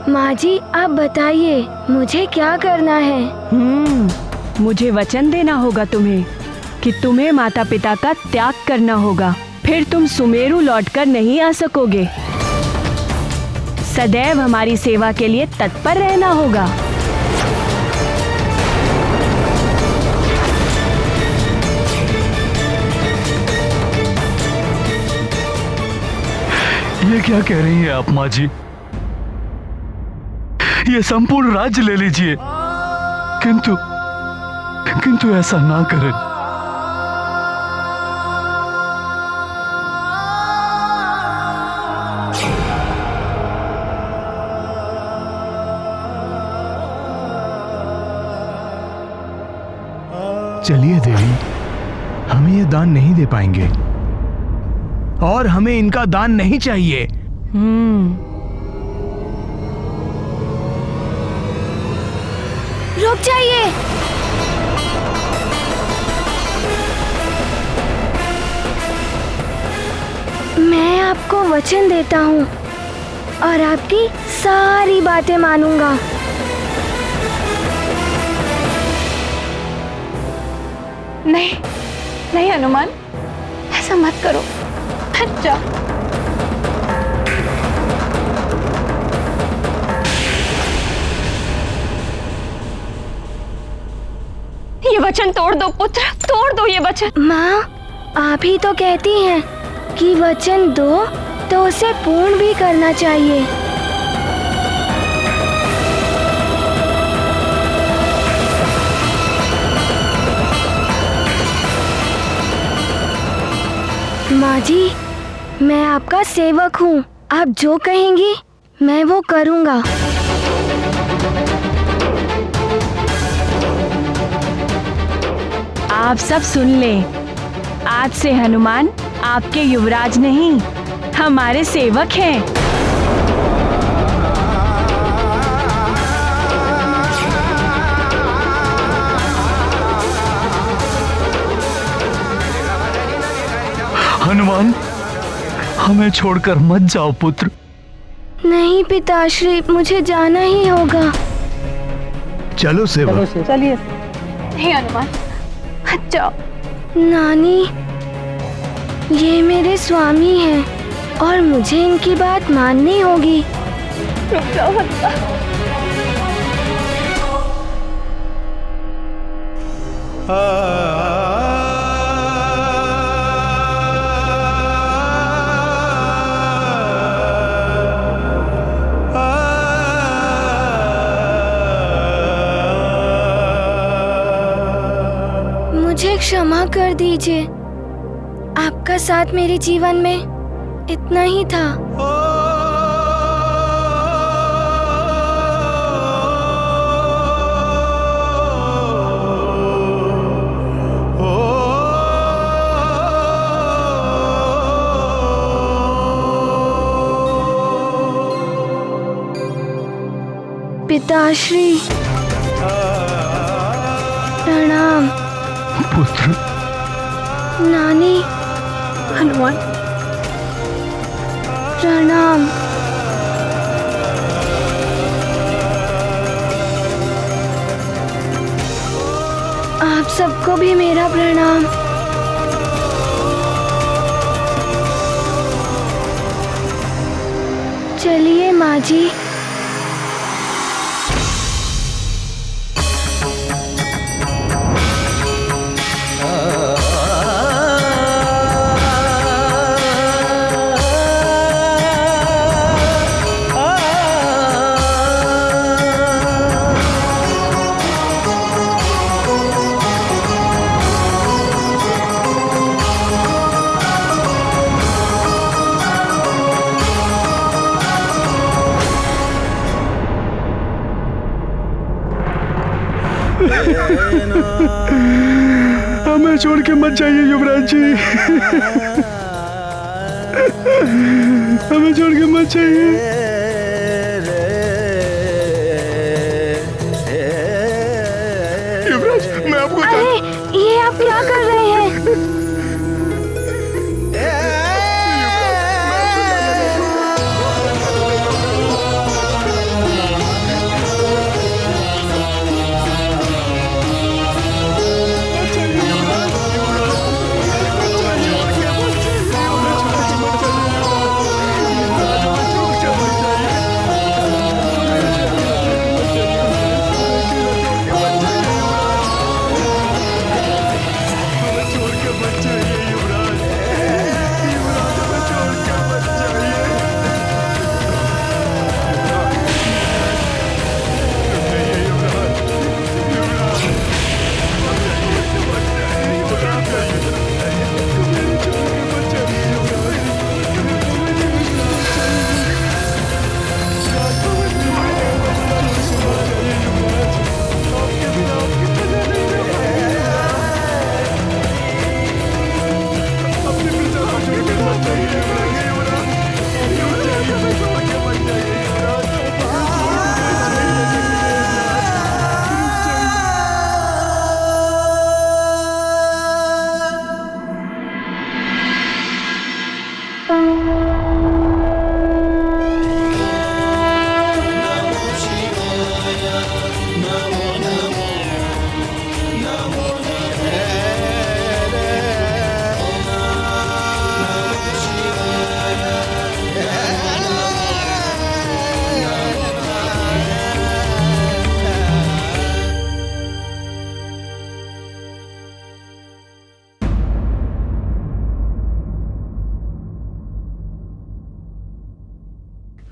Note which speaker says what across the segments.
Speaker 1: माँ जी, आप बताइए मुझे क्या करना है?
Speaker 2: मुझे वचन देना होगा तुम्हें कि तुम्हें माता पिता का त्याग करना होगा, फिर तुम सुमेरु लौटकर नहीं आ सकोगे। सदैव हमारी सेवा के लिए तत्पर रहना होगा।
Speaker 3: ये क्या कह रही हैं आप माँ जी? ये संपूर्ण राज्य ले लीजिए, किंतु ऐसा ना करें।
Speaker 4: चलिए देवी, हमें ये दान नहीं दे पाएंगे और हमें इनका दान नहीं चाहिए।
Speaker 1: रुक जाइए। मैं आपको वचन देता हूँ और आपकी सारी बातें मानूंगा।
Speaker 5: नहीं नहीं हनुमान, ऐसा मत करो, हट जाओ। ये वचन तोड़ दो पुत्र, तोड़ दो ये वचन।
Speaker 1: माँ, आप ही तो कहती हैं कि वचन दो तो उसे पूर्ण भी करना चाहिए। माँ जी, मैं आपका सेवक हूँ। आप जो कहेंगी मैं वो करूँगा।
Speaker 2: आप सब सुन लें, आज से हनुमान आपके युवराज नहीं, हमारे सेवक हैं।
Speaker 3: हनुमान, हमें छोड़कर मत जाओ पुत्र।
Speaker 1: नहीं पिताश्री, मुझे जाना ही होगा।
Speaker 4: चलो सेवक।
Speaker 5: चलिए। नहीं हनुमान, हट जाओ।
Speaker 1: नानी, ये मेरे स्वामी हैं और मुझे इनकी बात माननी होगी।
Speaker 5: रुक जाओ हनुमान।
Speaker 1: मुझे क्षमा कर दीजिए। आपका साथ मेरे जीवन में इतना ही था। पिताश्री, प्रणाम।
Speaker 3: पुत्र,
Speaker 1: नानी,
Speaker 5: हनुमान,
Speaker 1: प्रणाम। आप सबको भी मेरा प्रणाम। चलिए माँ जी।
Speaker 3: हमें छोड़ के मत जाइए युवराज जी। हमें छोड़ के मत जाइए। युवराज, मैं आपको
Speaker 1: अरे, ये आप क्या कर रहे हैं?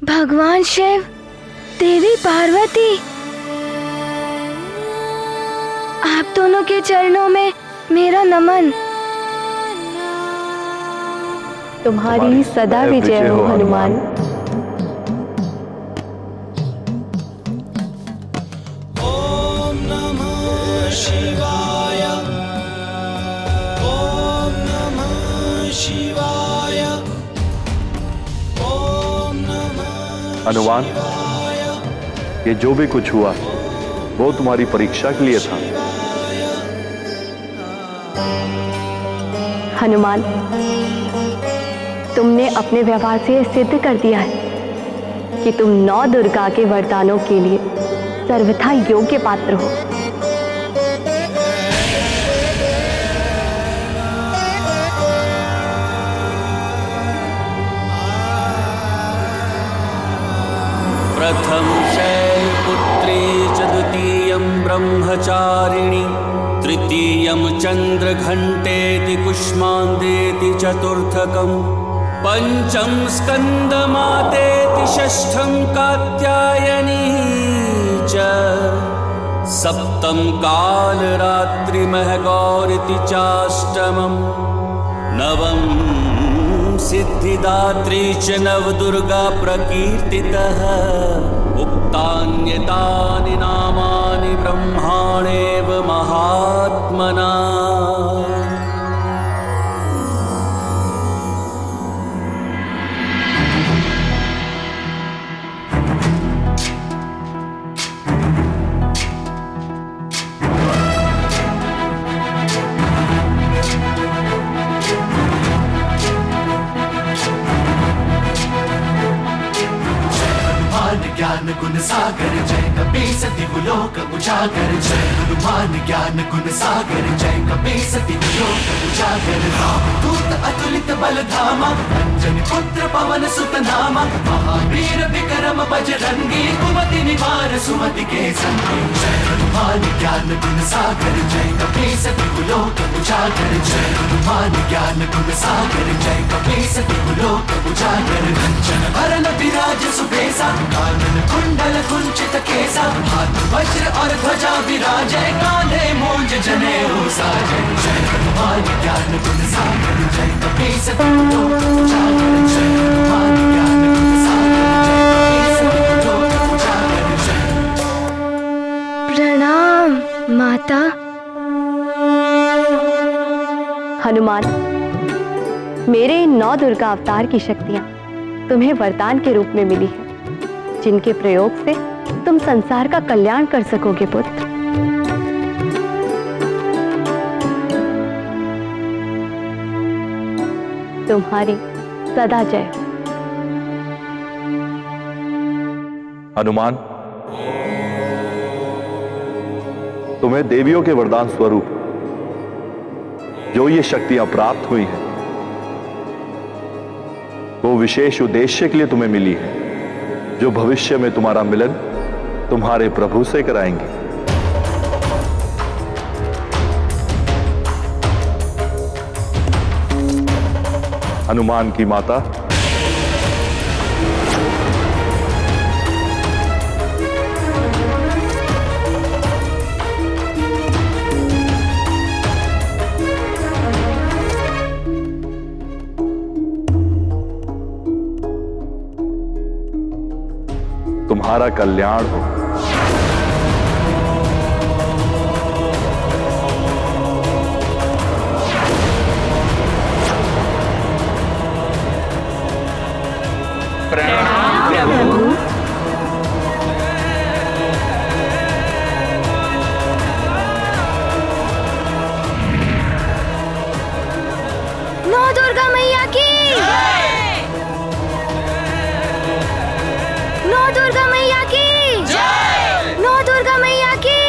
Speaker 1: भगवान शिव, देवी पार्वती, आप दोनों के चरणों में मेरा नमन।
Speaker 5: तुम्हारी सदा विजय हो हनुमान।
Speaker 6: ओम नमः शिवाय। ओम नमः शिवाय। ओम नमः।
Speaker 7: हनुमान, ये जो भी कुछ हुआ वो तुम्हारी परीक्षा के लिए था।
Speaker 5: हनुमान, तुमने अपने व्यवहार से सिद्ध कर दिया है कि तुम 9 दुर्गा के वरदानों के लिए सर्वथा योग्य पात्र हो।
Speaker 6: प्रथम शैलपुत्री च द्वितीयं ब्रह्मचारिणी तृतीयं चंद्रघंटेति कुष्मांडेति चतुर्थकं पंचम स्कंदमातेति षष्ठं कात्यायनी च सप्तम कालरात्रिमहगौरिति चाष्टमं नवम सिद्धिदात्री च नवदुर्गा प्रकीर्तितः उक्तान्यतानि नामानि ब्रह्माणेव महात्मना।
Speaker 8: ज्ञान गुण सागर जय कपीस दिवलोक उजागर जय हनुमान ज्ञान गुण सागर जय कपीस दिवलोक उजागर रामदूत अतुलित बल धामा अंजनी पुत्र पवन सुत नामा महावीर विक्रम बजरंगी कुमति निवार सुमति के संगी जय हनुमान ज्ञान गुण सागर जय कपीस दिवलोक उजागर जय हनुमान ज्ञान गुण सागर जय कपीस दिवलोक उजागर कंचन भरन विराज सुबेसा कुंडल कुंचित केसा हाथ वज्र और ध्वजा विराजय कांधे मूंज जनेऊ साजय जय हनुमान ज्ञान गुण सागर जय कपीस दिवलोक उजागर जय हनुमान ज्ञान गुण सागर जय कपीस दिवलोक उजागर जय।
Speaker 1: प्रणाम माता।
Speaker 5: हनुमान, मेरे इन 9 दुर्गा अवतार की शक्तियां तुम्हें वरदान के रूप में मिली है, जिनके प्रयोग से तुम संसार का कल्याण कर सकोगे पुत्र। तुम्हारी सदा जय।
Speaker 7: हनुमान, तुम्हें देवियों के वरदान स्वरूप जो ये शक्तियां प्राप्त हुई हैं, वो विशेष उद्देश्य के लिए तुम्हें मिली है, जो भविष्य में तुम्हारा मिलन तुम्हारे प्रभु से कराएंगे। हनुमान की माता, तुम्हारा कल्याण हो।
Speaker 2: प्रणाम प्रभु।
Speaker 1: नौ दुर्गा मैया की, नौ दुर्गा मैया की, नौ दुर्गा मैया की,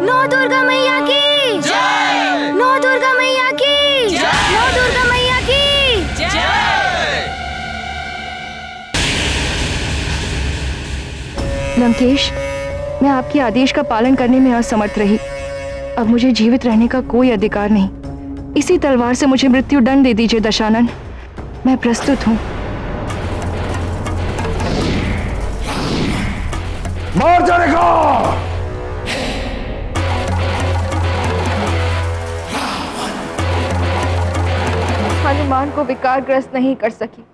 Speaker 1: नौ दुर्गा मैया की, नौ दुर्गा मैया की, नौ दुर्गा मैया की।
Speaker 9: लंकेश, मैं आपके आदेश का पालन करने में असमर्थ रही। अब मुझे जीवित रहने का कोई अधिकार नहीं। इसी तलवार से मुझे मृत्यु दंड दे दीजिए दशानन। मैं प्रस्तुत हूँ।
Speaker 4: मार जाएगा।
Speaker 9: हनुमान को विकारग्रस्त नहीं कर सकी।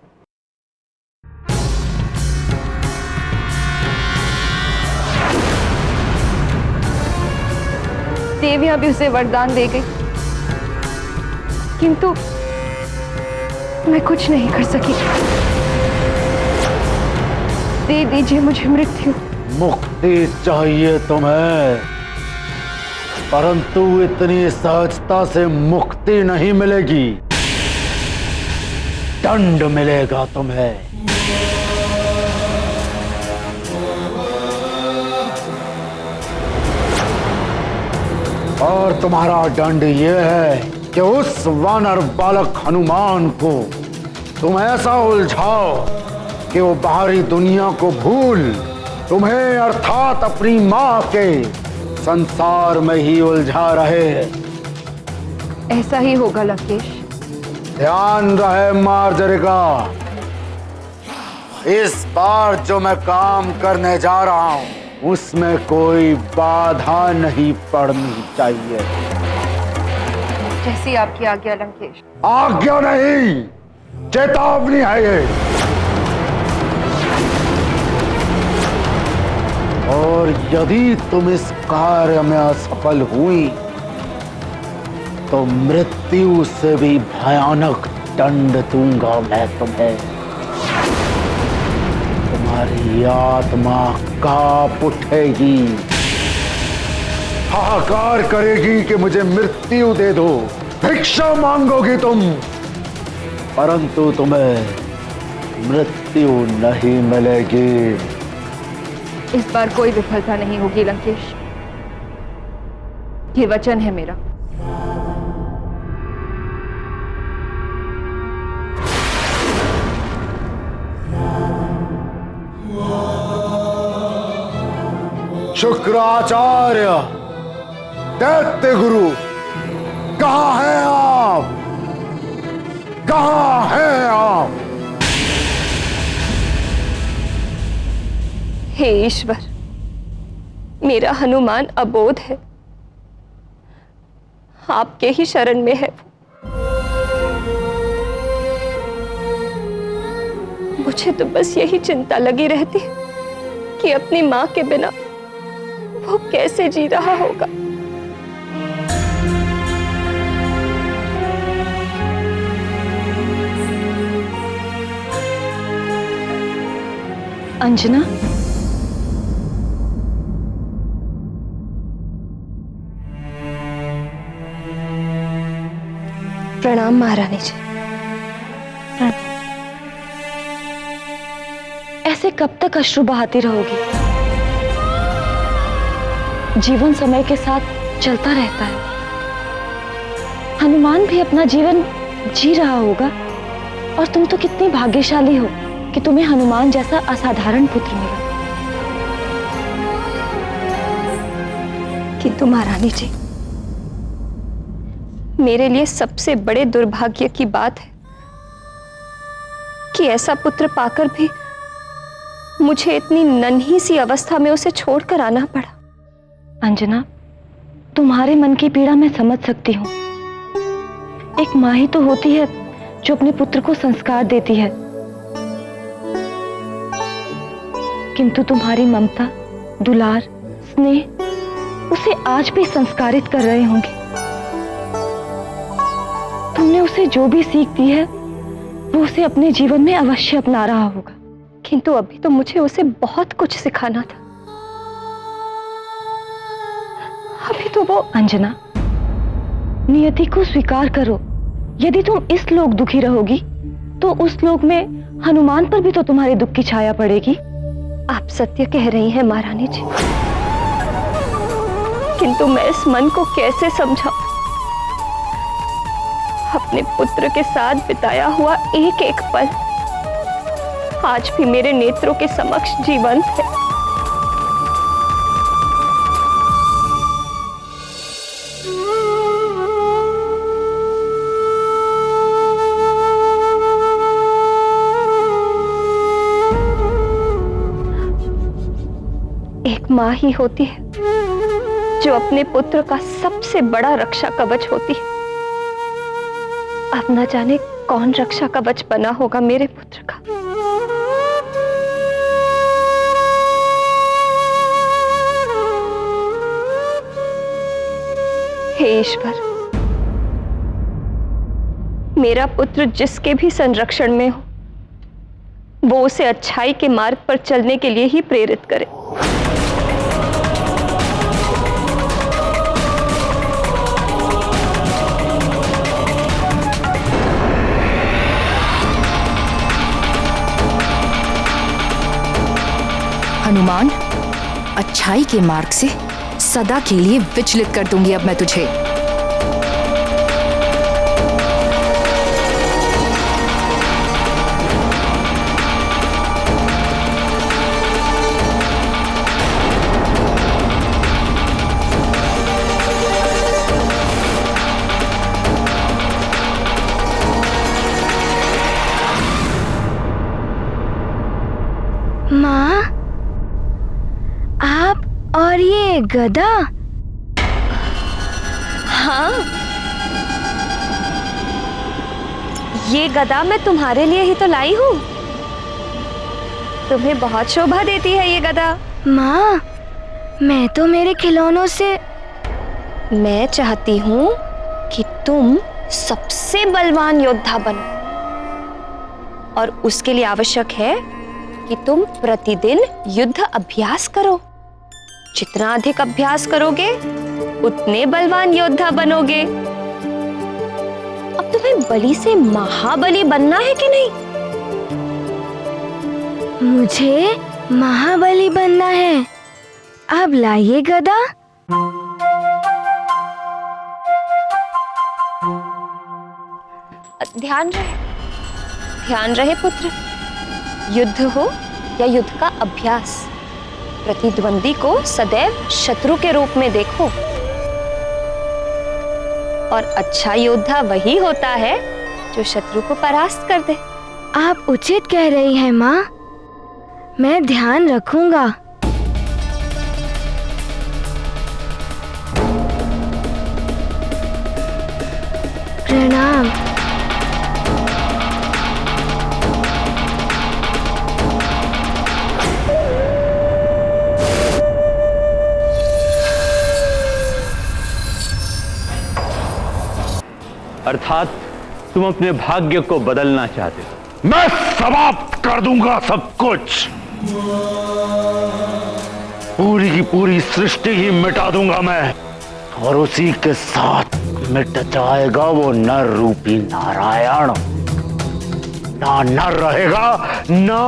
Speaker 9: देवियां भी उसे वरदान दे गई, किंतु मैं कुछ नहीं कर सकी। दे दीजिए मुझे मृत्यु।
Speaker 10: मुक्ति चाहिए तुम्हें, परंतु इतनी सहजता से मुक्ति नहीं मिलेगी। दंड मिलेगा तुम्हें। और तुम्हारा दंड यह है कि उस वानर बालक हनुमान को तुम ऐसा उलझाओ कि वो बाहरी दुनिया को भूल तुम्हें अर्थात अपनी मां के संसार में ही उलझा रहे।
Speaker 9: ऐसा ही होगा लंकेश।
Speaker 10: ध्यान रहे मार्जरिका, इस बार जो मैं काम करने जा रहा हूं उसमें कोई बाधा नहीं पड़नी चाहिए।
Speaker 9: जैसी आपकी आज्ञा लंकेश।
Speaker 10: आज्ञा नहीं, चेतावनी है ये। और यदि तुम इस कार्य में असफल हुई तो मृत्यु से भी भयानक दंड दूंगा मैं तुम्हें। तुम्हारी आत्मा कांप उठेगी, हाहाकार करेगी कि मुझे मृत्यु दे दो, भिक्षा मांगोगी तुम, परंतु तुम्हें मृत्यु नहीं मिलेगी।
Speaker 9: इस बार कोई विफलता नहीं होगी लंकेश, ये वचन है मेरा।
Speaker 10: शुक्राचार्य, दैत्य गुरु, कहां हैं आप? कहां हैं आप?
Speaker 5: हे ईश्वर, मेरा हनुमान अबोध है, आपके ही शरण में है वो। मुझे तो बस यही चिंता लगी रहती कि अपनी मां के बिना वो कैसे जी रहा होगा।
Speaker 2: अंजना,
Speaker 5: प्रणाम महारानी जी।
Speaker 2: ऐसे कब तक अश्रु बहाती रहोगी? जीवन समय के साथ चलता रहता है। हनुमान भी अपना जीवन जी रहा होगा, और तुम तो कितनी भाग्यशाली हो कि तुम्हें हनुमान जैसा असाधारण पुत्र मिला।
Speaker 5: किंतु महारानी जी, मेरे लिए सबसे बड़े दुर्भाग्य की बात है कि ऐसा पुत्र पाकर भी मुझे इतनी नन्ही सी अवस्था में उसे छोड़कर आना पड़ा।
Speaker 2: अंजना, तुम्हारे मन की पीड़ा मैं समझ सकती हूँ। एक माँ ही तो होती है जो अपने पुत्र को संस्कार देती है, किंतु तुम्हारी ममता, दुलार, स्नेह उसे आज भी संस्कारित कर रहे होंगे। तुमने उसे जो भी सीख दी है वो उसे अपने जीवन में अवश्य अपना रहा होगा।
Speaker 5: किंतु अभी तो मुझे उसे बहुत कुछ सिखाना था। अभी तो वो।
Speaker 2: अंजना, नियति को स्वीकार करो। यदि तुम इस लोक दुखी रहोगी तो उस लोक में हनुमान पर भी तो तुम्हारे दुख की छाया पड़ेगी।
Speaker 5: आप सत्य कह रही हैं महारानी जी, किंतु मैं इस मन को कैसे समझाऊं? अपने पुत्र के साथ बिताया हुआ एक एक पल आज भी मेरे नेत्रों के समक्ष जीवंत है।
Speaker 2: माँ ही होती है जो अपने पुत्र का सबसे बड़ा रक्षा कवच होती है। अब न जाने कौन रक्षा कवच बना होगा मेरे पुत्र का। हे ईश्वर, मेरा पुत्र जिसके भी संरक्षण में हो, वो उसे अच्छाई के मार्ग पर चलने के लिए ही प्रेरित करे।
Speaker 9: हनुमान, अच्छाई के मार्ग से सदा के लिए विचलित कर दूंगी अब मैं तुझे।
Speaker 1: माँ, आप और ये गदा?
Speaker 2: हाँ, ये गदा मैं तुम्हारे लिए ही तो लाई हूँ। तुम्हें बहुत शोभा देती है ये गदा।
Speaker 1: माँ, मैं तो मेरे खिलौनों से।
Speaker 2: मैं चाहती हूँ कि तुम सबसे बलवान योद्धा बनो, और उसके लिए आवश्यक है कि तुम प्रतिदिन युद्ध अभ्यास करो। जितना अधिक अभ्यास करोगे उतने बलवान योद्धा बनोगे। अब तुम्हें बलि से महाबली बनना है कि नहीं?
Speaker 1: मुझे महाबली बनना है। अब लाइए गदा।
Speaker 2: ध्यान रहे पुत्र। युद्ध हो या युद्ध का अभ्यास, प्रतिद्वंदी को सदैव शत्रु के रूप में देखो। और अच्छा योद्धा वही होता है जो शत्रु को परास्त कर दे।
Speaker 1: आप उचित कह रही हैं माँ, मैं ध्यान रखूंगा। प्रणाम।
Speaker 11: अर्थात तुम अपने भाग्य को बदलना चाहते हो।
Speaker 10: मैं समाप्त कर दूंगा सब कुछ। पूरी की पूरी सृष्टि ही मिटा दूंगा मैं, और उसी के साथ मिट जाएगा वो नर रूपी नारायण। ना नर रहेगा ना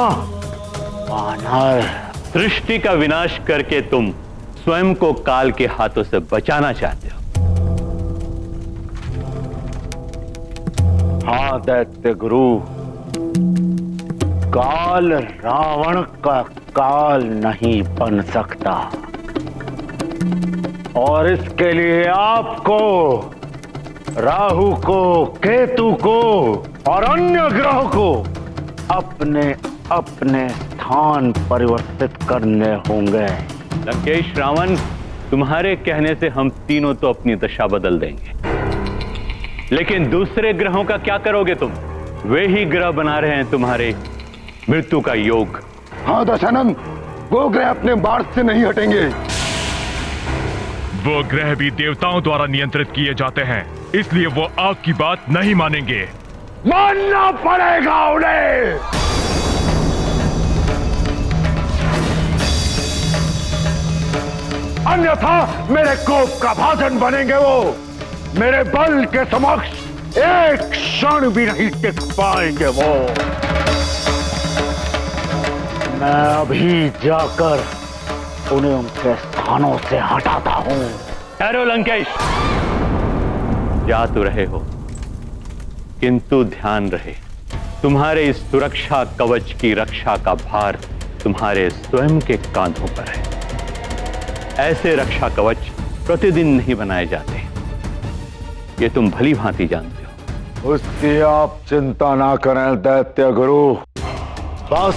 Speaker 10: वानर।
Speaker 11: सृष्टि का विनाश करके तुम स्वयं को काल के हाथों से बचाना चाहते हो।
Speaker 10: हाँ दैत्य गुरु, काल रावण का काल नहीं बन सकता, और इसके लिए आपको, राहु को, केतु को और अन्य ग्रह को अपने अपने स्थान परिवर्तित करने होंगे।
Speaker 11: लंकेश, रावण, तुम्हारे कहने से हम तीनों तो अपनी दशा बदल देंगे, लेकिन दूसरे ग्रहों का क्या करोगे तुम? वे ही ग्रह बना रहे हैं तुम्हारे मृत्यु का योग।
Speaker 10: हाँ दशानंद, वो ग्रह अपने मार्ग से नहीं हटेंगे।
Speaker 12: वो ग्रह भी देवताओं द्वारा नियंत्रित किए जाते हैं, इसलिए वो आपकी बात नहीं मानेंगे।
Speaker 10: मानना पड़ेगा उन्हें। अन्यथा मेरे कोप का भाजन बनेंगे वो। मेरे बल के समक्ष एक क्षण भी नहीं टिक पाएंगे वो। मैं अभी जाकर उन्हें उनके स्थानों से हटाता हूं।
Speaker 11: ठहरो लंकेश, जा तो रहे हो, किंतु ध्यान रहे, तुम्हारे इस सुरक्षा कवच की रक्षा का भार तुम्हारे स्वयं के कांधों पर है। ऐसे रक्षा कवच प्रतिदिन नहीं बनाए जाते, ये तुम भली भांति जानते हो।
Speaker 10: उसकी आप चिंता ना करें दैत्य गुरु। बस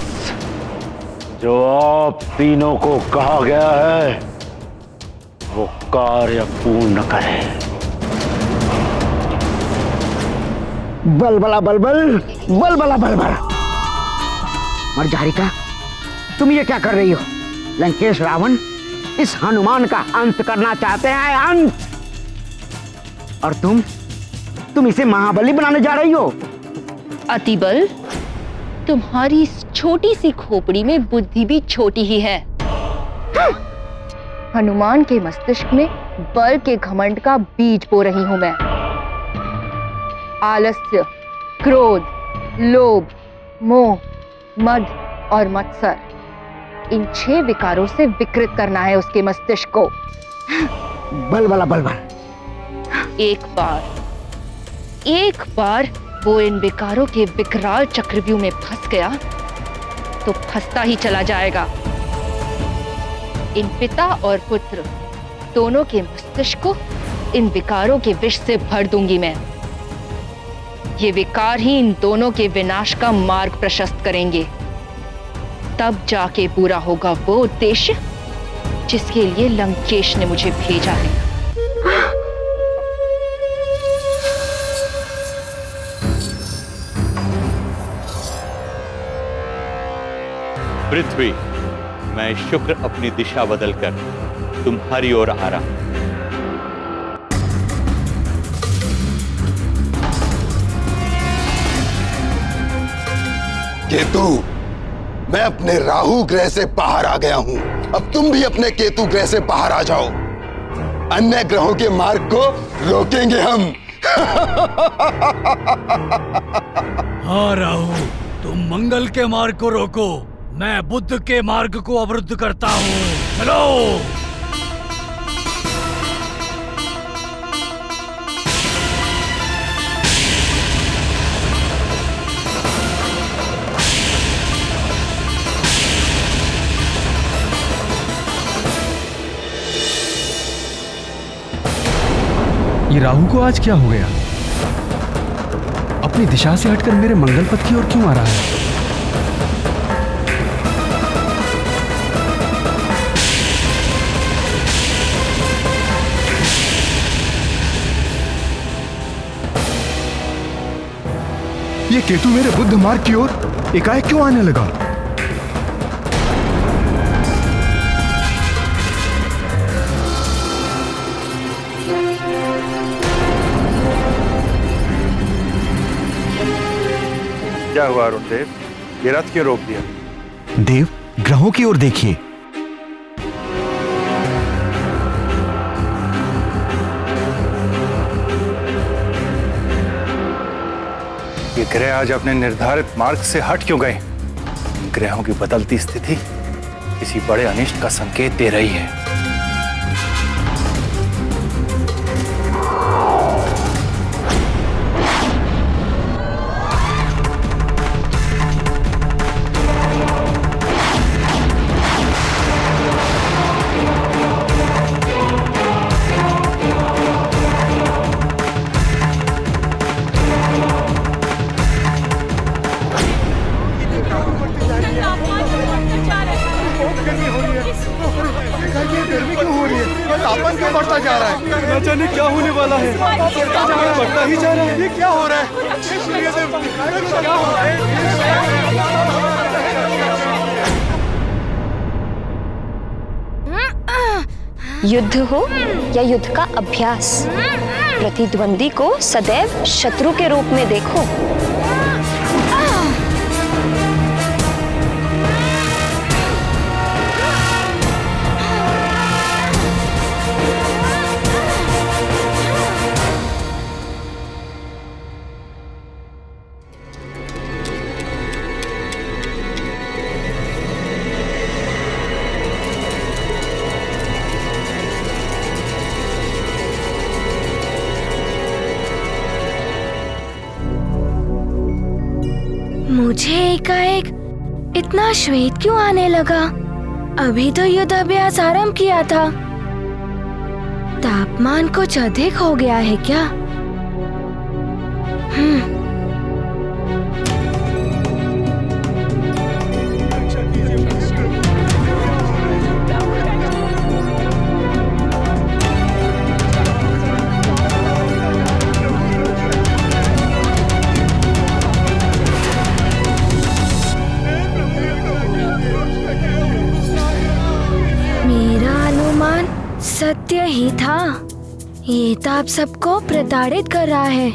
Speaker 10: जो आप तीनों को कहा गया है वो कार्य पूर्ण करें।
Speaker 13: बलबला बलबल, बलबला बलबल। मर्जारिका, तुम ये क्या कर रही हो? लंकेश रावण इस हनुमान का अंत करना चाहते हैं, अंत। और तुम इसे महाबली बनाने जा रही हो।
Speaker 9: अतिबल, तुम्हारी इस छोटी सी खोपड़ी में बुद्धि भी छोटी ही है। हनुमान के मस्तिष्क में बल के घमंड का बीज बो रही हूं मैं। आलस्य, क्रोध, लोभ, मोह, मद और मत्सर, इन 6 विकारों से विकृत करना है उसके मस्तिष्क को।
Speaker 13: बलबला बलबल।
Speaker 9: एक बार वो इन विकारों के विकराल चक्रव्यूह में फंस गया तो फंसता ही चला जाएगा। इन पिता और पुत्र दोनों के मस्तिष्क को इन विकारों के विष से भर दूंगी मैं। ये विकार ही इन दोनों के विनाश का मार्ग प्रशस्त करेंगे। तब जाके पूरा होगा वो उद्देश्य जिसके लिए लंकेश ने मुझे भेजा है।
Speaker 11: पृथ्वी, मैं शुक्र अपनी दिशा बदलकर तुम्हारी ओर आ रहा हूं।
Speaker 14: केतु, मैं अपने राहु ग्रह से बाहर आ गया हूं। अब तुम भी अपने केतु ग्रह से बाहर आ जाओ। अन्य ग्रहों के मार्ग को रोकेंगे हम।
Speaker 15: हाँ राहु, तुम मंगल के मार्ग को रोको, मैं बुध के मार्ग को अवरुद्ध करता हूँ। चलो।
Speaker 4: ये राहु को आज क्या हो गया? अपनी दिशा से हटकर मेरे मंगल पथ की ओर क्यों आ रहा है? ये केतु मेरे बुद्ध मार्ग की ओर एकाएक क्यों आने लगा?
Speaker 7: क्या हुआ अरुण देव? ये रथ क्यों रोक दिया?
Speaker 4: देव, ग्रहों की ओर देखिए। ये ग्रह आज अपने निर्धारित मार्ग से हट क्यों गए? ग्रहों की बदलती स्थिति किसी बड़े अनिष्ट का संकेत दे रही है।
Speaker 8: तापमान क्यों बढ़ता जा रहा है? न जाने क्या होने वाला है। तापमान बढ़ता ही जा रहा है। ये क्या हो रहा है? क्या हो रहा
Speaker 2: है? युद्ध हो या युद्ध का अभ्यास, प्रतिद्वंदी को सदैव शत्रु के रूप में देखो।
Speaker 1: मुझे एकाएक इतना श्वेत क्यों आने लगा? अभी तो युद्ध अभ्यास आरंभ किया था। तापमान कुछ अधिक हो गया है क्या? सत्य ही था। ये तो आप सबको प्रताड़ित कर रहा है।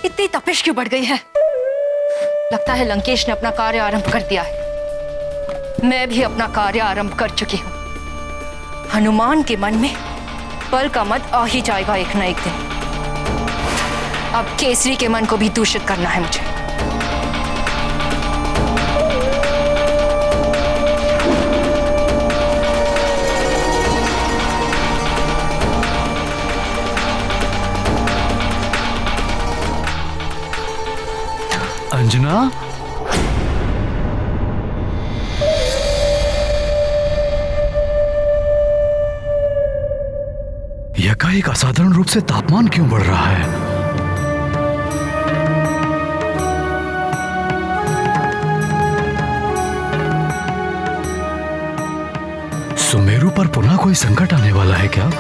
Speaker 9: इतनी तपिश क्यों बढ़ गई है? लगता है लंकेश ने अपना कार्य आरंभ कर दिया है। मैं भी अपना कार्य आरंभ कर चुकी हूं। हनुमान के मन में बल का मत आ ही जाएगा एक न एक दिन। अब केसरी के मन को भी दूषित करना है मुझे।
Speaker 3: अंजना, एकाएक असाधारण रूप से तापमान क्यों बढ़ रहा है? सुमेरु पर पुनः कोई संकट आने वाला है क्या?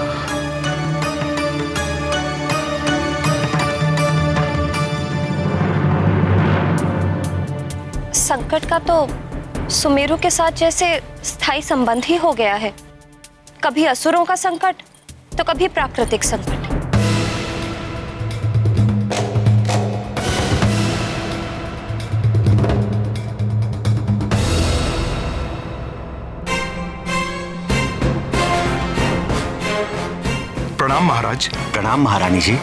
Speaker 2: संकट का तो सुमेरु के साथ जैसे स्थायी संबंध ही हो गया है। कभी असुरों का संकट तो कभी प्राकृतिक संकट।
Speaker 16: प्रणाम महाराज।
Speaker 17: प्रणाम महारानी जी।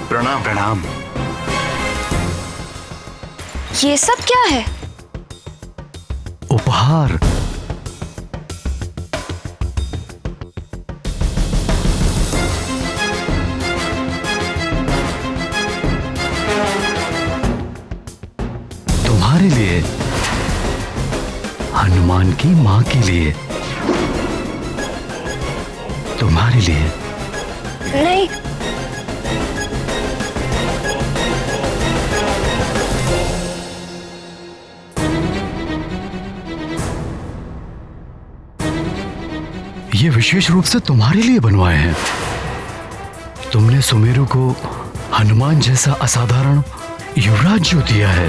Speaker 16: प्रणाम।
Speaker 17: प्रणाम।
Speaker 2: ये सब क्या है?
Speaker 3: उपहार। तुम्हारे लिए, हनुमान की मां के लिए, तुम्हारे लिए।
Speaker 2: नहीं,
Speaker 3: ये विशेष रूप से तुम्हारे लिए बनवाए हैं। तुमने सुमेरु को हनुमान जैसा असाधारण युवराज जो दिया है।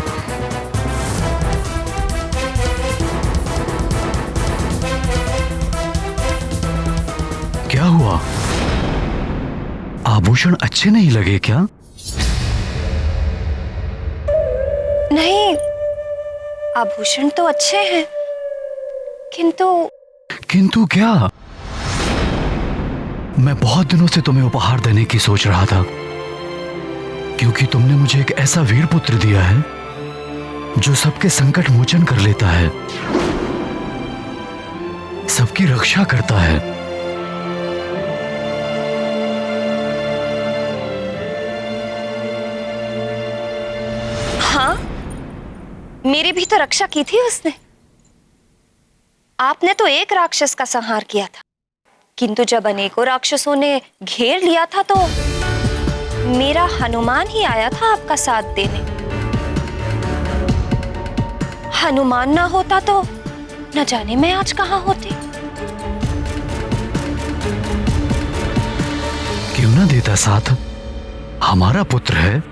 Speaker 3: क्या हुआ? आभूषण अच्छे नहीं लगे क्या?
Speaker 2: नहीं, आभूषण तो अच्छे हैं,
Speaker 3: किंतु क्या? मैं बहुत दिनों से तुम्हें उपहार देने की सोच रहा था, क्योंकि तुमने मुझे एक ऐसा वीर पुत्र दिया है जो सबके संकट मोचन कर लेता है, सबकी रक्षा करता है।
Speaker 2: हाँ, मेरी भी तो रक्षा की थी उसने। आपने तो एक राक्षस का संहार किया था, किंतु जब अनेकों राक्षसों ने घेर लिया था तो मेरा हनुमान ही आया था आपका साथ देने। हनुमान ना होता तो न जाने मैं आज कहां होती।
Speaker 3: क्यों ना देता साथ? हमारा पुत्र है,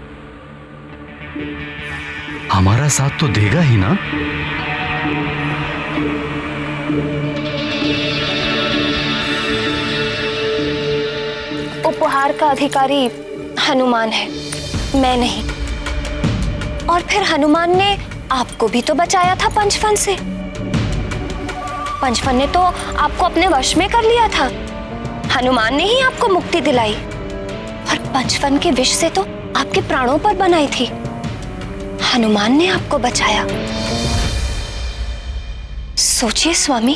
Speaker 3: हमारा साथ तो देगा ही ना।
Speaker 2: उपहार का अधिकारी हनुमान है, मैं नहीं। और फिर हनुमान ने आपको भी तो बचाया था पंचफन से। पंचफन ने तो आपको अपने वश में कर लिया था। हनुमान ने ही आपको मुक्ति दिलाई और पंचफन के विष से तो आपके प्राणों पर बनाई थी। हनुमान ने आपको बचाया। सोचिए स्वामी,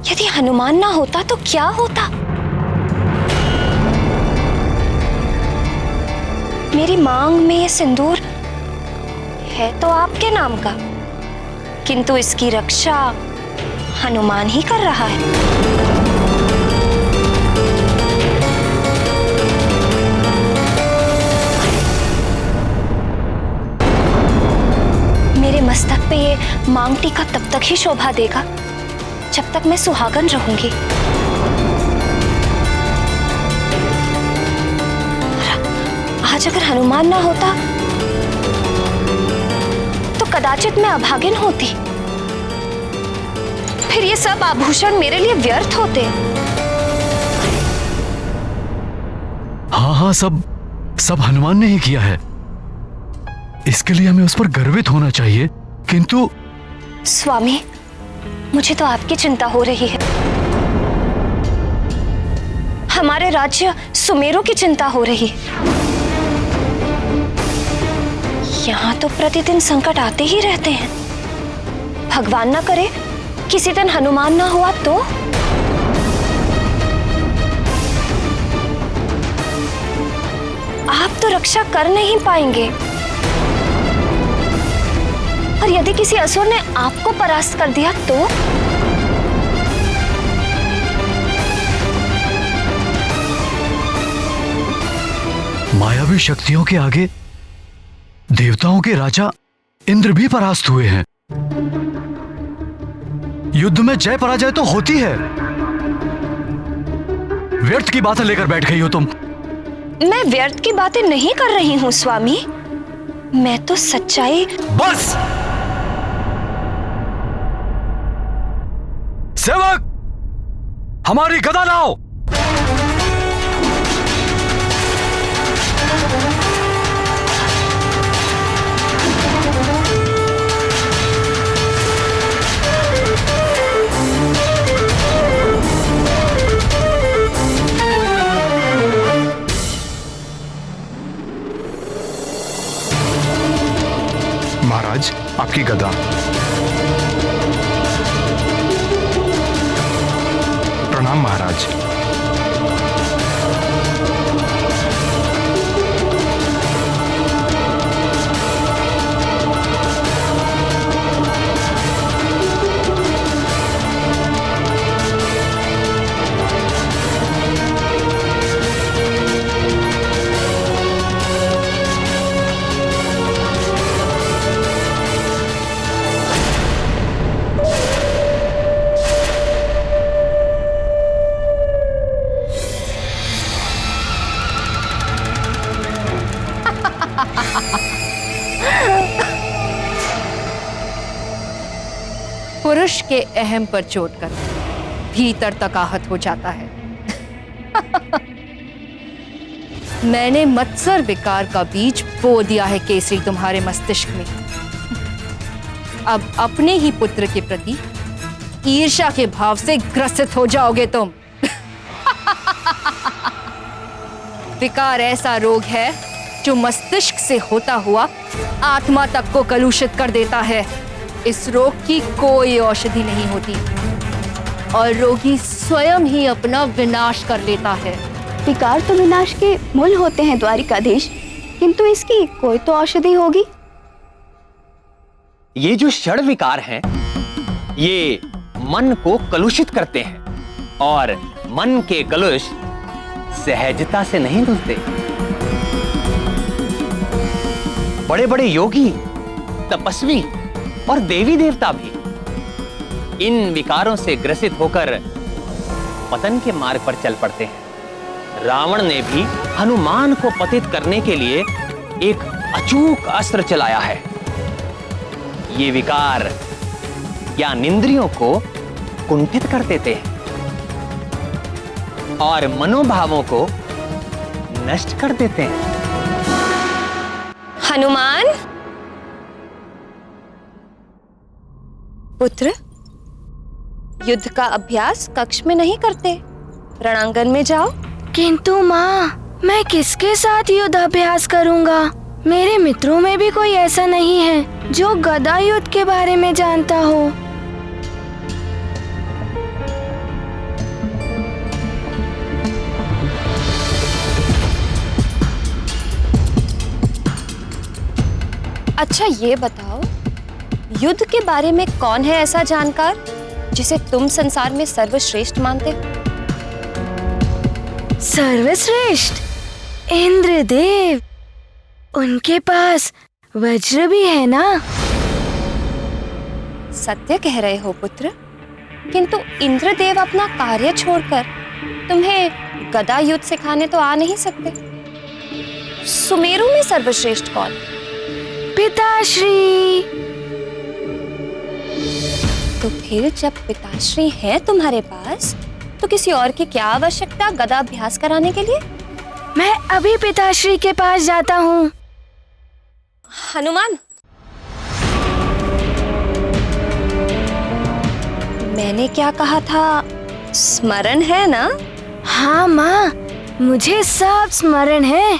Speaker 2: यदि हनुमान ना होता तो क्या होता? मेरी मांग में ये सिंदूर है तो आपके नाम का, किंतु इसकी रक्षा हनुमान ही कर रहा है। मेरे मस्तक पे ये मांग टीका तब तक ही शोभा देगा जब तक मैं सुहागन रहूंगी। आज अगर हनुमान ना होता तो कदाचित मैं अभागिन होती। फिर ये सब आभूषण मेरे लिए व्यर्थ होते।
Speaker 3: हाँ हाँ, सब हनुमान ने ही किया है। इसके लिए हमें उस पर गर्वित होना चाहिए। किंतु
Speaker 2: स्वामी, मुझे तो आपकी चिंता हो रही है। हमारे राज्य सुमेरु की चिंता हो रही है। यहाँ तो प्रतिदिन संकट आते ही रहते हैं। भगवान ना करे किसी दिन हनुमान ना हुआ तो? आप तो रक्षा कर नहीं पाएंगे, और यदि किसी असुर ने आपको परास्त कर दिया तो?
Speaker 3: मायावी शक्तियों के आगे देवताओं के राजा इंद्र भी परास्त हुए हैं। युद्ध में जय पराजय तो होती है। व्यर्थ की बातें लेकर बैठ गई हो तुम।
Speaker 2: मैं व्यर्थ की बातें नहीं कर रही हूँ स्वामी, मैं तो सच्चाई।
Speaker 3: बस सेवक, हमारी गदा लाओ।
Speaker 16: महाराज, आपकी गदा। प्रणाम महाराज।
Speaker 9: पुरुष के अहम पर चोट कर भीतर तक आहत हो जाता है। मैंने मत्सर विकार का बीज बो दिया है केसरी तुम्हारे मस्तिष्क में। अब अपने ही पुत्र के प्रति ईर्ष्या के भाव से ग्रसित हो जाओगे तुम। विकार ऐसा रोग है जो मस्तिष्क से होता हुआ आत्मा तक को कलुषित कर देता है। इस रोग की कोई औषधि नहीं होती और रोगी स्वयं ही अपना विनाश कर लेता है।
Speaker 5: विकार तो विनाश के मूल होते हैं द्वारिकाधीश, किंतु इसकी कोई तो औषधि होगी।
Speaker 17: ये जो षड विकार हैं, ये मन को कलुषित करते हैं और मन के कलुष सहजता से नहीं धुलते। बड़े बड़े योगी, तपस्वी और देवी देवता भी इन विकारों से ग्रसित होकर पतन के मार्ग पर चल पड़ते हैं। रावण ने भी हनुमान को पतित करने के लिए एक अचूक अस्त्र चलाया है। ये विकार ज्ञानेंद्रियों को कुंठित कर देते हैं और मनोभावों को नष्ट कर देते हैं।
Speaker 2: हनुमान, पुत्र, युद्ध का अभ्यास कक्ष में नहीं करते, रणांगन में जाओ।
Speaker 1: किंतु माँ, मैं किसके साथ युद्ध अभ्यास करूँगा? मेरे मित्रों में भी कोई ऐसा नहीं है जो गदा युद्ध के बारे में जानता हो।
Speaker 2: अच्छा ये बताओ, युद्ध के बारे में कौन है ऐसा जानकार जिसे तुम संसार में सर्वश्रेष्ठ मानते हो?
Speaker 1: सर्वश्रेष्ठ? इंद्रदेव। उनके पास वज्र भी है ना?
Speaker 2: सत्य कह रहे हो पुत्र, किंतु इंद्रदेव अपना कार्य छोड़कर तुम्हें गदा युद्ध सिखाने तो आ नहीं सकते। सुमेरु में सर्वश्रेष्ठ कौन?
Speaker 1: पिताश्री।
Speaker 2: तो फिर जब पिताश्री हैं तुम्हारे पास, तो किसी और की क्या आवश्यकता गदा अभ्यास कराने के लिए?
Speaker 1: मैं अभी पिताश्री के पास जाता हूँ।
Speaker 2: हनुमान, मैंने क्या कहा था, स्मरण है ना?
Speaker 1: हाँ माँ, मुझे सब स्मरण है।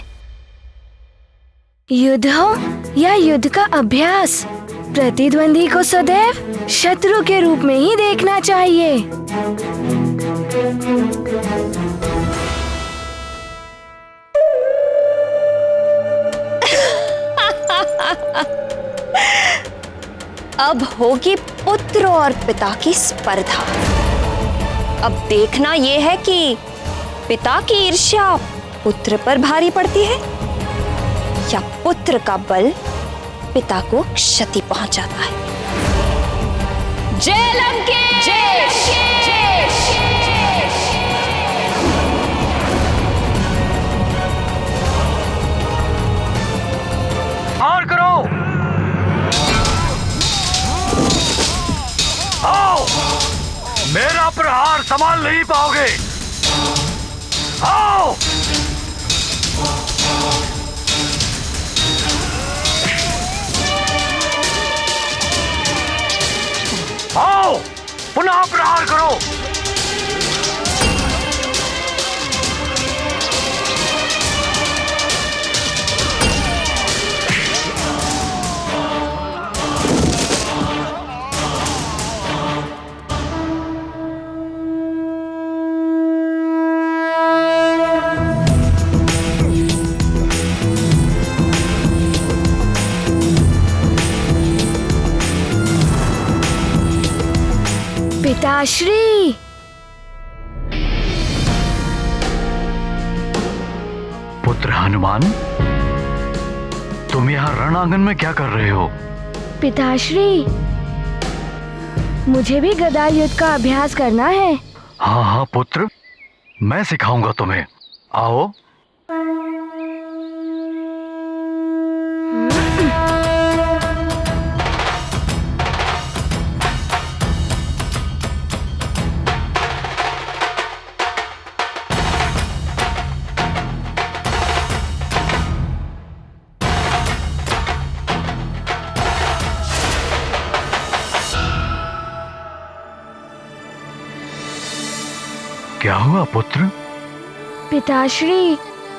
Speaker 1: युद्ध हो या युद्ध का अभ्यास, प्रतिद्वंदी को सदैव शत्रु के रूप में ही देखना चाहिए।
Speaker 2: अब होगी पुत्र और पिता की स्पर्धा। अब देखना यह है कि पिता की ईर्ष्या पुत्र पर भारी पड़ती है या पुत्र का बल पिता को क्षति पहुंचाता है। जय लंकेश!
Speaker 3: प्रहार करो! आओ! मेरा प्रहार संभाल नहीं पाओगे। आओ! आओ! पुनः प्रहार करो!
Speaker 1: पिताश्री,
Speaker 3: पुत्र हनुमान, तुम यहाँ रणांगन में क्या कर रहे हो?
Speaker 1: पिताश्री, मुझे भी गदा युद्ध का अभ्यास करना है।
Speaker 3: हाँ हाँ पुत्र, मैं सिखाऊंगा तुम्हें। आओ। क्या हुआ पुत्र?
Speaker 1: पिताश्री,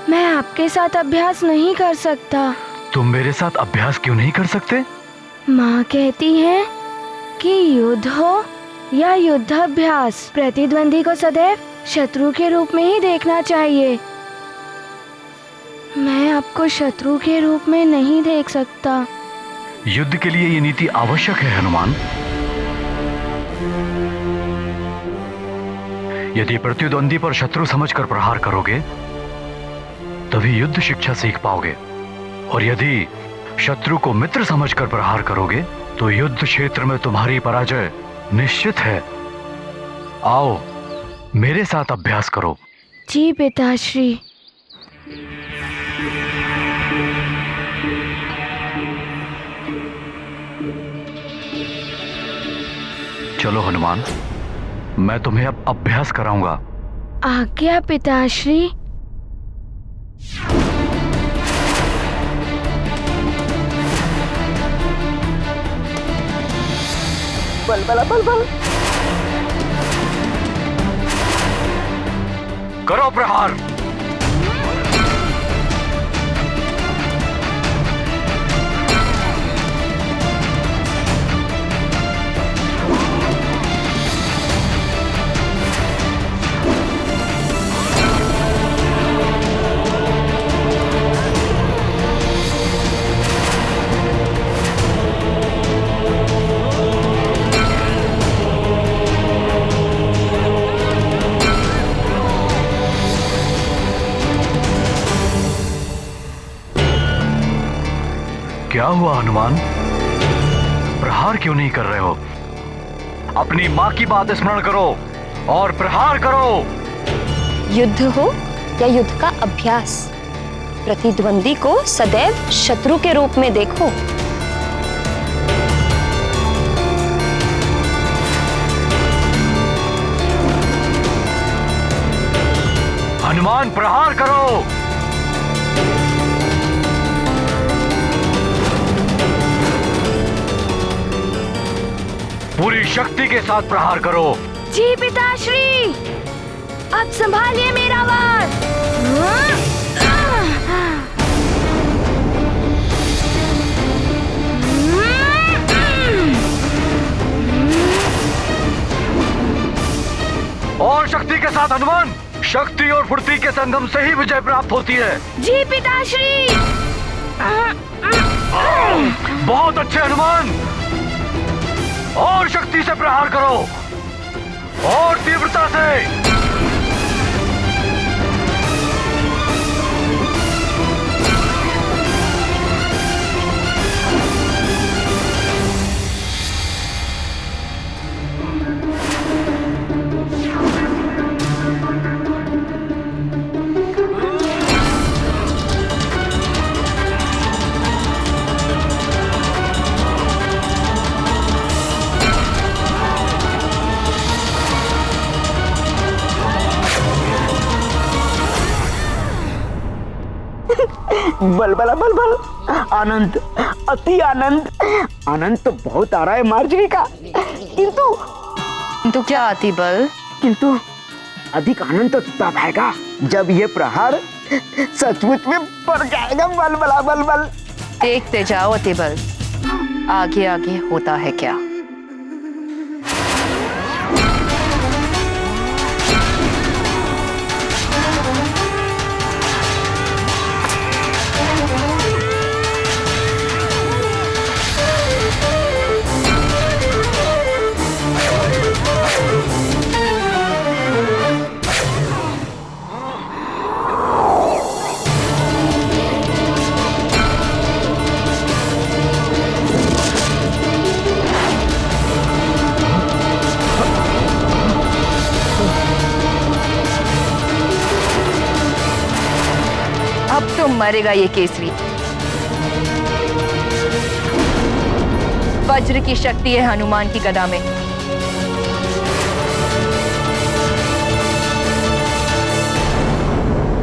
Speaker 1: मैं आपके साथ अभ्यास नहीं कर सकता।
Speaker 3: तुम मेरे साथ अभ्यास क्यों नहीं कर सकते?
Speaker 1: माँ कहती है कि युद्ध हो या युद्धाभ्यास, प्रतिद्वंदी को सदैव शत्रु के रूप में ही देखना चाहिए। मैं आपको शत्रु के रूप में नहीं देख सकता।
Speaker 3: युद्ध के लिए ये नीति आवश्यक है हनुमान। यदि प्रतिद्वंदी पर शत्रु समझकर प्रहार करोगे तभी युद्ध शिक्षा सीख पाओगे, और यदि शत्रु को मित्र समझकर प्रहार करोगे तो युद्ध क्षेत्र में तुम्हारी पराजय निश्चित है। आओ, मेरे साथ अभ्यास करो।
Speaker 1: जी पिताश्री।
Speaker 3: चलो हनुमान, मैं तुम्हें अब अभ्यास कराऊंगा।
Speaker 1: आज्ञा पिताश्री।
Speaker 13: बल बल बल बल।
Speaker 3: करो प्रहार। क्या हुआ हनुमान? प्रहार क्यों नहीं कर रहे हो? अपनी माँ की बात स्मरण करो और प्रहार करो।
Speaker 2: युद्ध हो या युद्ध का अभ्यास, प्रतिद्वंदी को सदैव शत्रु के रूप में देखो।
Speaker 3: हनुमान प्रहार करो। पूरी शक्ति के साथ प्रहार करो।
Speaker 1: जी पिताश्री, अब संभालिए मेरा वार।
Speaker 3: और शक्ति के साथ हनुमान। शक्ति और फुर्ती के संगम से ही विजय प्राप्त होती है।
Speaker 1: जी पिताश्री।
Speaker 3: बहुत अच्छे हनुमान। और शक्ति से प्रहार करो और तीव्रता से।
Speaker 13: बल बल बल बल। आनंद, अति आनंद। आनंद तो बहुत आ रहा है मार्जरी का, किंतु
Speaker 9: क्या अति बल?
Speaker 13: किंतु अधिक आनंद तो तब आएगा जब ये प्रहार सचमुच में पड़ जाएगा। बल बल बल बल।
Speaker 9: देखते जाओ अति बल, आगे आगे होता है क्या। तो मरेगा ये केसरी। वज्र की शक्ति है हनुमान की गदा में।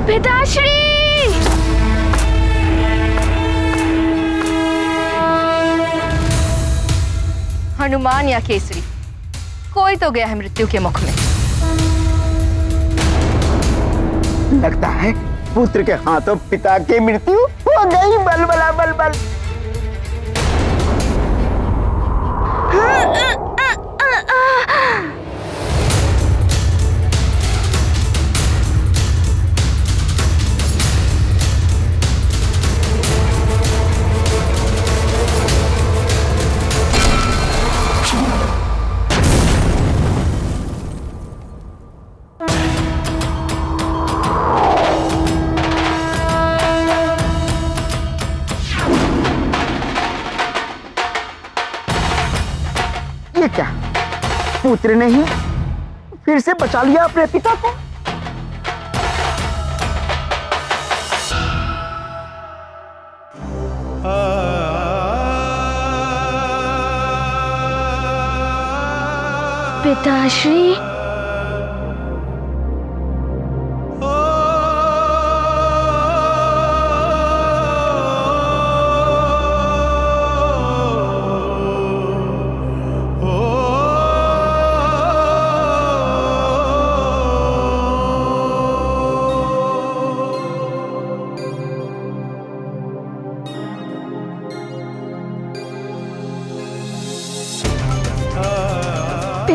Speaker 1: पिताश्री।
Speaker 9: हनुमान या केसरी, कोई तो गया है मृत्यु के मुख में।
Speaker 13: लगता है पुत्र के हाथों पिता की मृत्यु हो गई। बल बला बल बल। ये क्या, पुत्र ने ही फिर से बचा लिया अपने पिता को।
Speaker 1: पिताश्री।
Speaker 8: ओ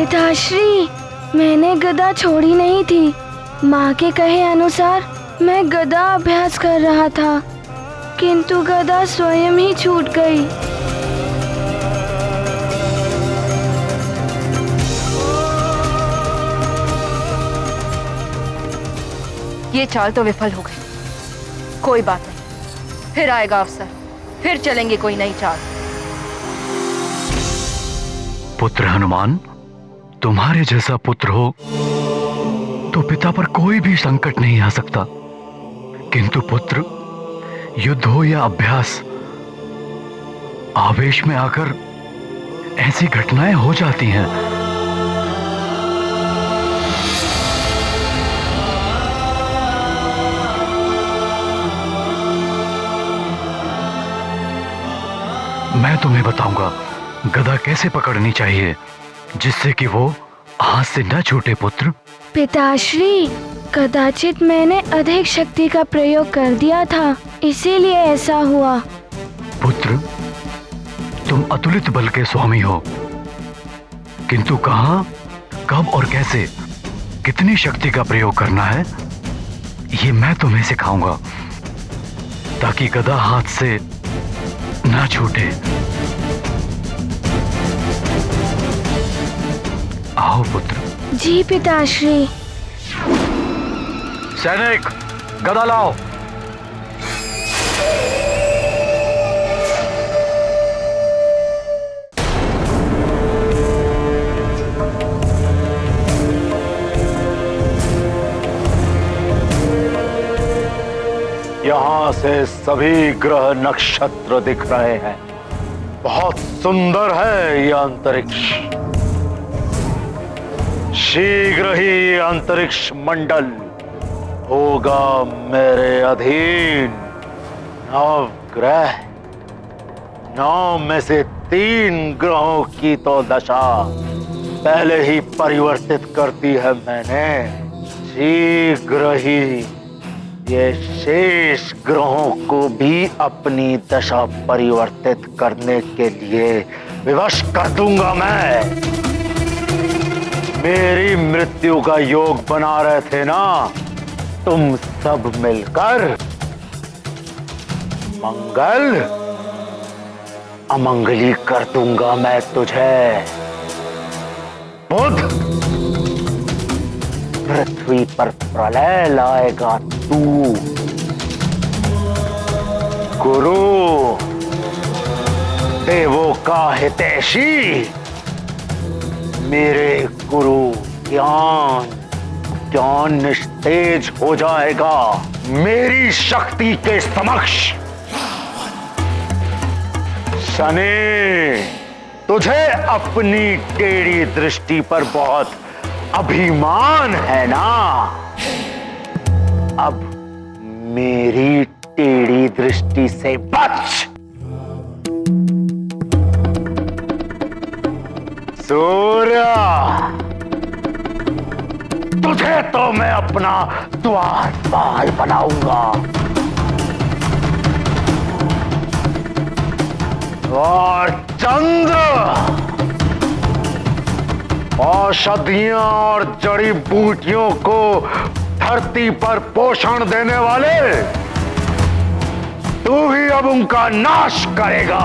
Speaker 1: पिताश्री, मैंने गदा छोड़ी नहीं थी। माँ के कहे अनुसार मैं गदा अभ्यास कर रहा था, किंतु गदा स्वयं ही छूट गई।
Speaker 9: ये चाल तो विफल हो गई। कोई बात नहीं, फिर आएगा अवसर, फिर चलेंगे कोई नई चाल।
Speaker 3: पुत्र हनुमान, तुम्हारे जैसा पुत्र हो तो पिता पर कोई भी संकट नहीं आ सकता, किंतु पुत्र, युद्ध हो या अभ्यास, आवेश में आकर ऐसी घटनाएं हो जाती हैं। मैं तुम्हें बताऊंगा गदा कैसे पकड़नी चाहिए जिससे कि वो हाथ से न छूटे। पुत्र।
Speaker 1: पिताश्री, कदाचित मैंने अधिक शक्ति का प्रयोग कर दिया था, इसीलिए ऐसा हुआ।
Speaker 3: पुत्र, तुम अतुलित बल के स्वामी हो, किंतु कहां, कब और कैसे, कितनी शक्ति का प्रयोग करना है, ये मैं तुम्हें सिखाऊंगा ताकि गदा हाथ से ना छूटे। आओ पुत्र।
Speaker 1: जी पिताश्री।
Speaker 3: सैनिक, गदा लाओ।
Speaker 10: यहाँ से सभी ग्रह नक्षत्र दिख रहे हैं। बहुत सुंदर है यह अंतरिक्ष। शीघ्र ही अंतरिक्ष मंडल होगा मेरे अधीन। 9 ग्रह, 9 में से 3 ग्रहों की तो दशा पहले ही परिवर्तित कर दी है मैंने। शीघ्र ही ये शेष ग्रहों को भी अपनी दशा परिवर्तित करने के लिए विवश कर दूंगा मैं। मेरी मृत्यु का योग बना रहे थे ना तुम सब मिलकर, मंगल अमंगली कर दूंगा मैं तुझे। बुध, पृथ्वी पर प्रलय लाएगा तू। गुरु, देवों का हितैषी, मेरे गुरु ज्ञान निस्तेज हो जाएगा मेरी शक्ति के समक्ष। शनि, तुझे अपनी टेढ़ी दृष्टि पर बहुत अभिमान है ना, अब मेरी टेढ़ी दृष्टि से बच। सूर्य, तुझे तो मैं अपना द्वारपाल बनाऊंगा। और चंद्र, औषधियां और जड़ी बूटियों को धरती पर पोषण देने वाले, तू ही अब उनका नाश करेगा।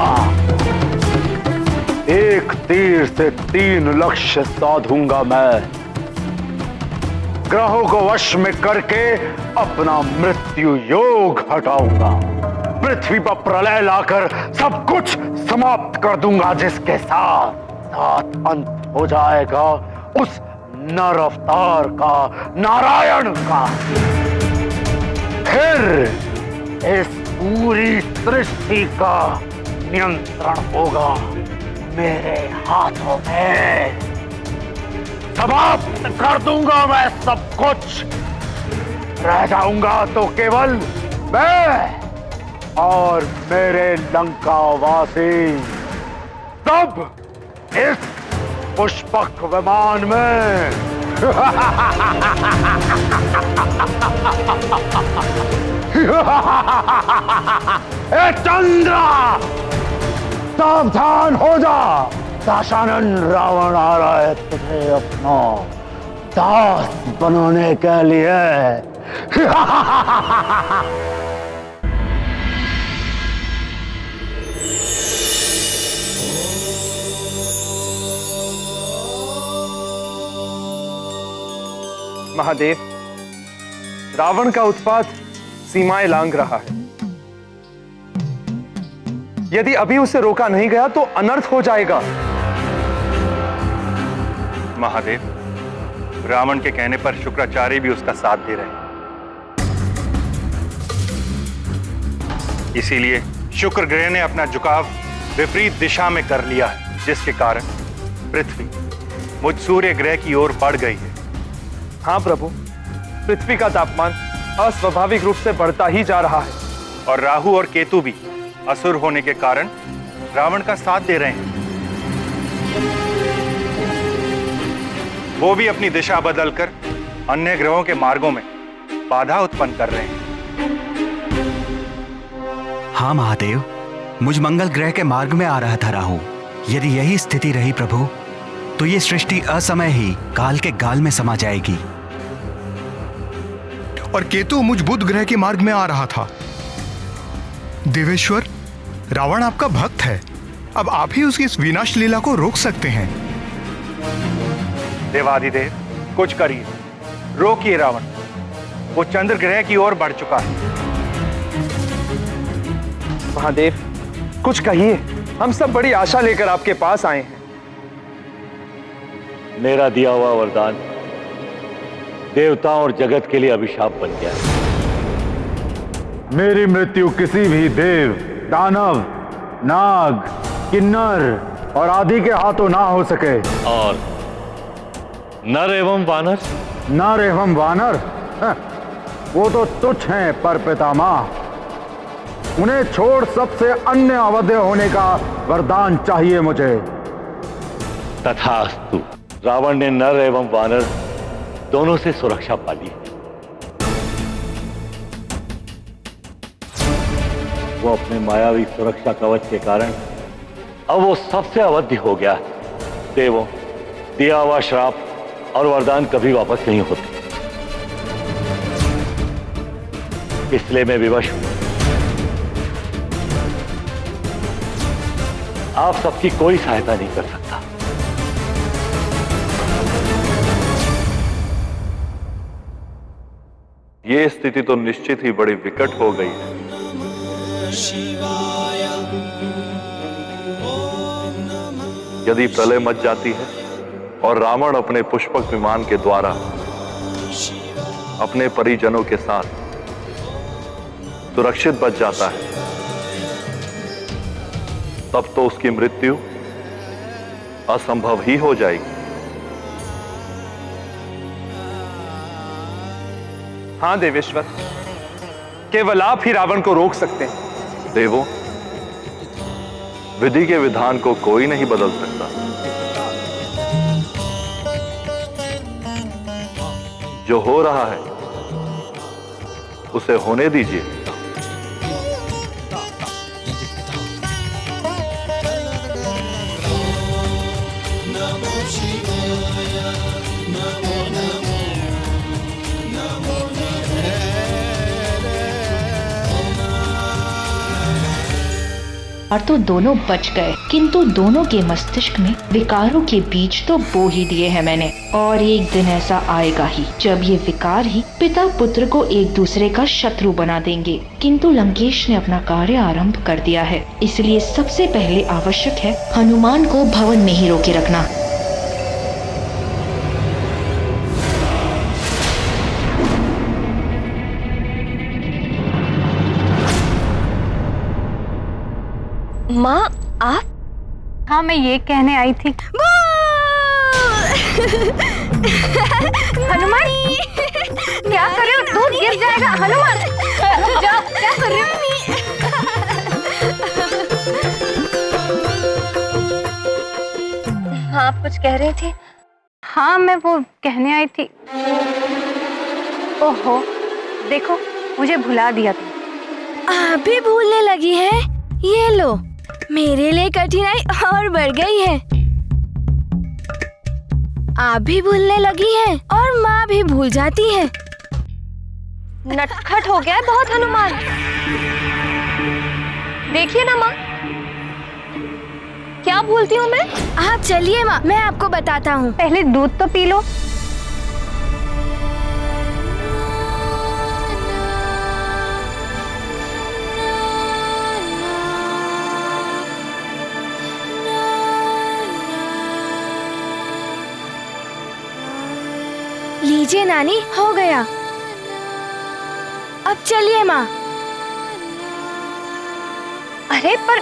Speaker 10: एक तीर से 3 लक्ष्य साधूंगा मैं। ग्रहों को वश में करके अपना मृत्यु योग हटाऊंगा। पृथ्वी पर प्रलय लाकर सब कुछ समाप्त कर दूंगा, जिसके साथ अंत हो जाएगा उस नर अवतार का, नारायण का। फिर इस पूरी सृष्टि का नियंत्रण होगा मेरे हाथों में। समाप्त कर दूंगा मैं सब कुछ। रह जाऊंगा तो केवल मैं और मेरे लंकावासी, सब इस पुष्पक विमान में। ए चंद्रा, सावधान हो जा, दशानन रावण आ रहा है तुझे अपना दास बनाने के लिए।
Speaker 18: महादेव, रावण का उत्पात सीमाएं लांघ रहा है। यदि अभी उसे रोका नहीं गया तो अनर्थ हो जाएगा।
Speaker 4: महादेव, रावण के कहने पर शुक्राचार्य भी उसका साथ दे रहे हैं। इसीलिए शुक्र ग्रह ने अपना झुकाव विपरीत दिशा में कर लिया है, जिसके कारण पृथ्वी मुझ सूर्य ग्रह की ओर बढ़ गई है।
Speaker 18: हाँ प्रभु, पृथ्वी का तापमान अस्वाभाविक रूप से बढ़ता ही जा रहा है।
Speaker 4: और राहु और केतु भी असुर होने के कारण रावण का साथ दे रहे हैं। वो भी अपनी दिशा बदलकर अन्य ग्रहों के मार्गों में बाधा उत्पन्न कर रहे हैं।
Speaker 19: हाँ महादेव, मुझ मंगल ग्रह के मार्ग में आ रहा था राहु। यदि यही स्थिति रही प्रभु, तो ये सृष्टि असमय ही काल के गाल में समा जाएगी।
Speaker 16: और केतु मुझ बुध ग्रह के मार्ग में आ रहा था। देवेश्वर, रावण आपका भक्त है, अब आप ही उसकी इस विनाश लीला को रोक सकते हैं।
Speaker 4: देवाधिदेव, कुछ करिए, रोकिए रावण। वो चंद्र ग्रह की ओर बढ़ चुका है।
Speaker 18: महादेव, कुछ कहिए, हम सब बड़ी आशा लेकर आपके पास आए हैं।
Speaker 11: मेरा दिया हुआ वरदान देवताओं और जगत के लिए अभिशाप बन गया है।
Speaker 10: मेरी मृत्यु किसी भी देव, दानव, नाग, किन्नर और आदि के हाथों ना हो सके।
Speaker 11: और नर एवं वानर?
Speaker 10: नर एवं वानर, वो तो तुच्छ हैं पर पितामह। उन्हें छोड़ सबसे अन्य अवध्य होने का वरदान चाहिए मुझे।
Speaker 11: तथास्तु। रावण ने नर एवं वानर दोनों से सुरक्षा पाली। वो अपने मायावी सुरक्षा कवच के कारण अब वो सबसे अवध्य हो गया। देवों, दिया हुआ श्राप और वरदान कभी वापस नहीं होते, इसलिए मैं विवश हूं। आप सबकी कोई सहायता नहीं कर सकता।
Speaker 7: ये स्थिति तो निश्चित ही बड़ी विकट हो गई है। यदि प्रलय मच जाती है और रावण अपने पुष्पक विमान के द्वारा अपने परिजनों के साथ सुरक्षित बच जाता है, तब तो उसकी मृत्यु असंभव ही हो जाएगी।
Speaker 18: हाँ देवेश्वर, केवल आप ही रावण को रोक सकते हैं।
Speaker 7: देवों, विधि के विधान को कोई नहीं बदल सकता। जो हो रहा है उसे होने दीजिए।
Speaker 9: और तो दोनों बच गए, किंतु दोनों के मस्तिष्क में विकारों के बीज तो बो ही दिए हैं मैंने। और एक दिन ऐसा आएगा ही जब ये विकार ही पिता पुत्र को एक दूसरे का शत्रु बना देंगे। किंतु लंकेश ने अपना कार्य आरंभ कर दिया है, इसलिए सबसे पहले आवश्यक है हनुमान को भवन में ही रोके रखना।
Speaker 2: माँ, आप?
Speaker 5: हाँ, मैं ये कहने आई थी। हनुमान, क्या कर रहे हो? दूध गिर जाएगा। हनुमान, जाओ, क्या कर रहे हो?
Speaker 2: हाँ, आप कुछ कह रही थी?
Speaker 5: हाँ, मैं वो कहने आई थी। ओहो, देखो, मुझे भुला दिया तुम।
Speaker 1: आप भी भूलने लगी हैं? ये लो, मेरे लिए कठिनाई और बढ़ गई है। आप भी भूलने लगी हैं और माँ भी भूल जाती है।
Speaker 2: नटखट हो गया है बहुत हनुमान। देखिए ना माँ, क्या भूलती हूँ मैं।
Speaker 1: आप चलिए माँ, मैं आपको बताता हूँ।
Speaker 2: पहले दूध तो पी लो।
Speaker 1: लीजिए नानी, हो गया। अब चलिए माँ।
Speaker 2: अरे पर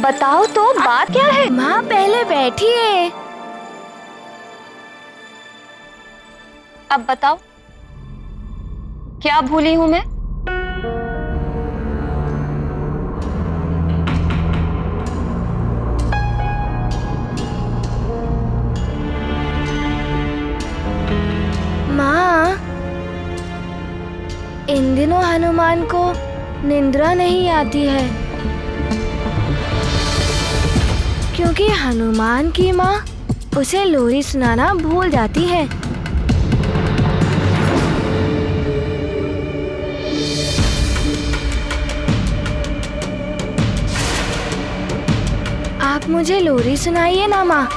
Speaker 2: बताओ तो बात क्या है।
Speaker 1: माँ पहले बैठिए।
Speaker 2: अब बताओ क्या भूली हूँ मैं।
Speaker 1: माँ, इन दिनों हनुमान को निंद्रा नहीं आती है, क्योंकि हनुमान की माँ उसे लोरी सुनाना भूल जाती है। आप मुझे लोरी सुनाइए ना माँ।